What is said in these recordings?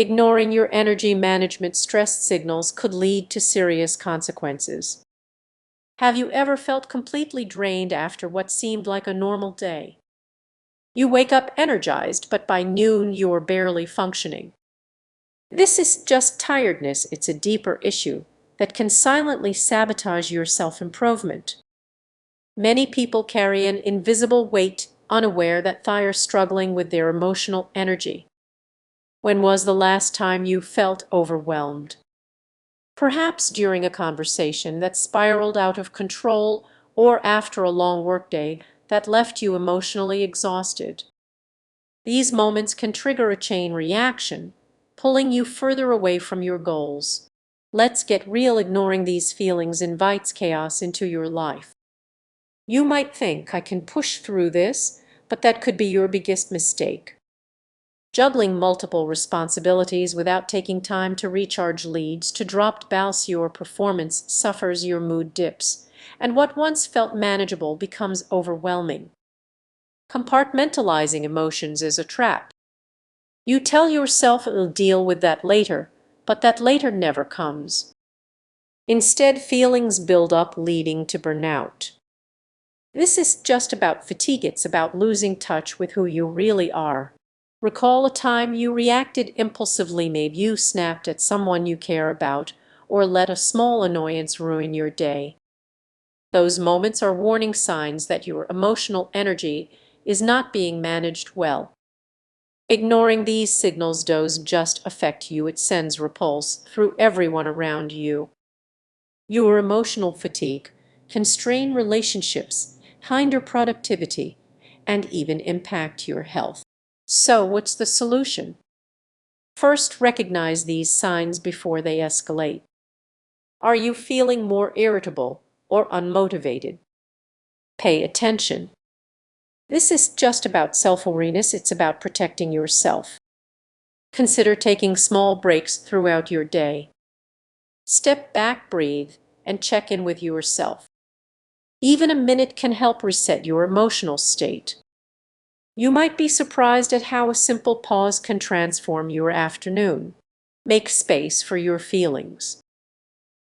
Ignoring your energy management stress signals could lead to serious consequences. Have you ever felt completely drained after what seemed like a normal day? You wake up energized, but by noon you're barely functioning. This is just tiredness, it's a deeper issue that can silently sabotage your self-improvement. Many people carry an invisible weight, unaware that they are struggling with their emotional energy. When was the last time you felt overwhelmed? Perhaps during a conversation that spiraled out of control or after a long workday that left you emotionally exhausted. These moments can trigger a chain reaction, pulling you further away from your goals. Let's get real. Ignoring these feelings invites chaos into your life. You might think, I can push through this, but that could be your biggest mistake. Juggling multiple responsibilities without taking time to recharge leads to dropped balance. Your performance suffers, your mood dips, and what once felt manageable becomes overwhelming. Compartmentalizing emotions is a trap. You tell yourself it'll deal with that later, but that later never comes. Instead, feelings build up, leading to burnout. This is just about fatigue, it's about losing touch with who you really are. Recall a time you reacted impulsively. Maybe you snapped at someone you care about, or let a small annoyance ruin your day. Those moments are warning signs that your emotional energy is not being managed well. Ignoring these signals doesn't just affect you, it sends repulse through everyone around you. Your emotional fatigue can strain relationships, hinder productivity, and even impact your health. So, what's the solution? First, recognize these signs before they escalate. Are you feeling more irritable or unmotivated? Pay attention. This is just about self-awareness, it's about protecting yourself. Consider taking small breaks throughout your day. Step back, breathe, and check in with yourself. Even a minute can help reset your emotional state. You might be surprised at how a simple pause can transform your afternoon. Make space for your feelings.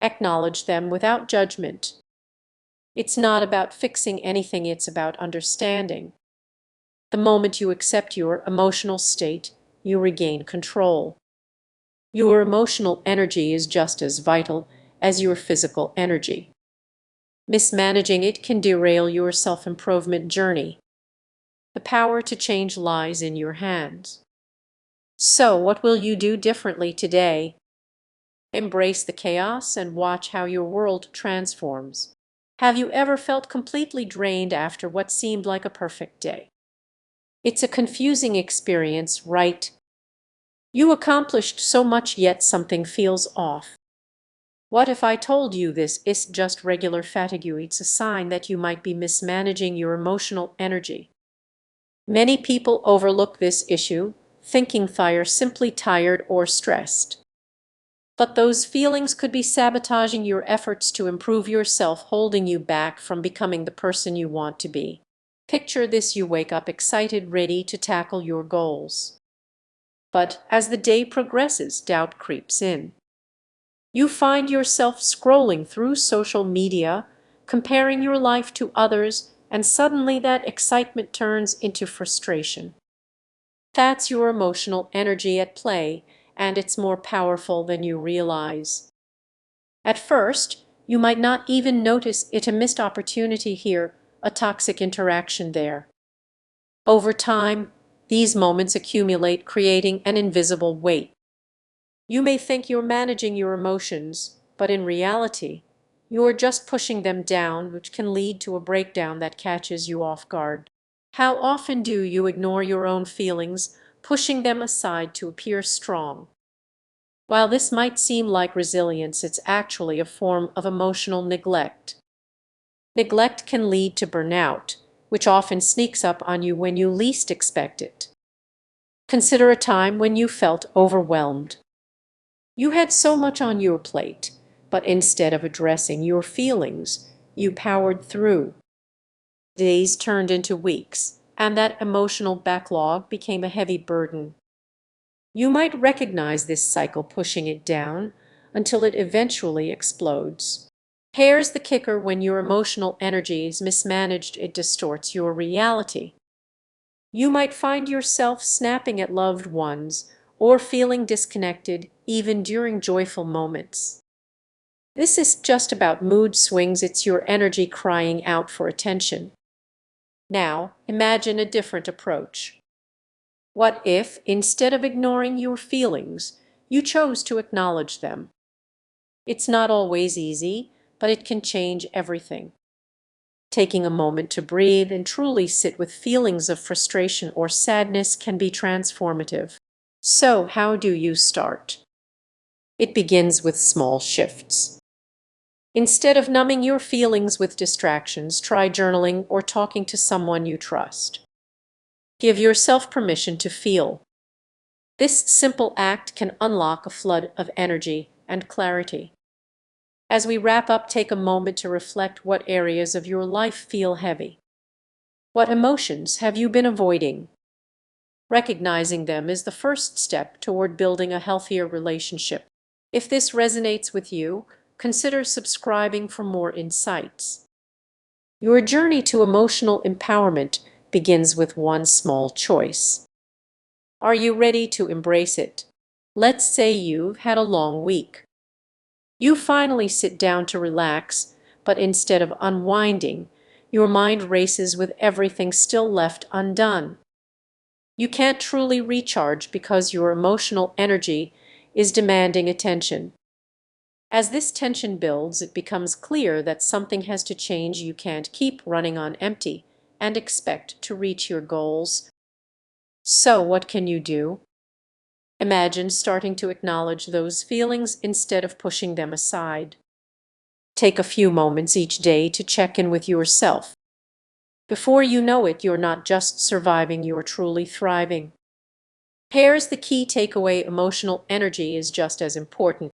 Acknowledge them without judgment. It's not about fixing anything, it's about understanding. The moment you accept your emotional state, you regain control. Your emotional energy is just as vital as your physical energy. Mismanaging it can derail your self-improvement journey. The power to change lies in your hands. So, what will you do differently today? Embrace the chaos and watch how your world transforms. Have you ever felt completely drained after what seemed like a perfect day? It's a confusing experience, right? You accomplished so much, yet something feels off. What if I told you this is just regular fatigue? It's a sign that you might be mismanaging your emotional energy. Many people overlook this issue, thinking they are simply tired or stressed. But those feelings could be sabotaging your efforts to improve yourself, holding you back from becoming the person you want to be. Picture this: you wake up excited, ready to tackle your goals. But as the day progresses, doubt creeps in. You find yourself scrolling through social media, comparing your life to others, and suddenly that excitement turns into frustration. That's your emotional energy at play, and it's more powerful than you realize. At first, you might not even notice it: a missed opportunity here, a toxic interaction there. Over time, these moments accumulate, creating an invisible weight. You may think you're managing your emotions, but in reality, you're just pushing them down, which can lead to a breakdown that catches you off guard. How often do you ignore your own feelings, pushing them aside to appear strong? While this might seem like resilience, it's actually a form of emotional neglect. Neglect can lead to burnout, which often sneaks up on you when you least expect it. Consider a time when you felt overwhelmed. You had so much on your plate, but instead of addressing your feelings, you powered through. Days turned into weeks, and that emotional backlog became a heavy burden. You might recognize this cycle pushing it down until it eventually explodes. Here's the kicker: when your emotional energy is mismanaged, it distorts your reality. You might find yourself snapping at loved ones or feeling disconnected even during joyful moments. This is just about mood swings, it's your energy crying out for attention. Now, imagine a different approach. What if, instead of ignoring your feelings, you chose to acknowledge them? It's not always easy, but it can change everything. Taking a moment to breathe and truly sit with feelings of frustration or sadness can be transformative. So, how do you start? It begins with small shifts. Instead of numbing your feelings with distractions, try journaling or talking to someone you trust. Give yourself permission to feel. This simple act can unlock a flood of energy and clarity. As we wrap up, take a moment to reflect: what areas of your life feel heavy? What emotions have you been avoiding? Recognizing them is the first step toward building a healthier relationship. If this resonates with you, consider subscribing for more insights. Your journey to emotional empowerment begins with one small choice. Are you ready to embrace it? Let's say you've had a long week. You finally sit down to relax, but instead of unwinding, your mind races with everything still left undone. You can't truly recharge because your emotional energy is demanding attention. As this tension builds, it becomes clear that something has to change. You can't keep running on empty and expect to reach your goals. So, what can you do? Imagine starting to acknowledge those feelings instead of pushing them aside. Take a few moments each day to check in with yourself. Before you know it, you're not just surviving, you're truly thriving. Here's the key takeaway: emotional energy is just as important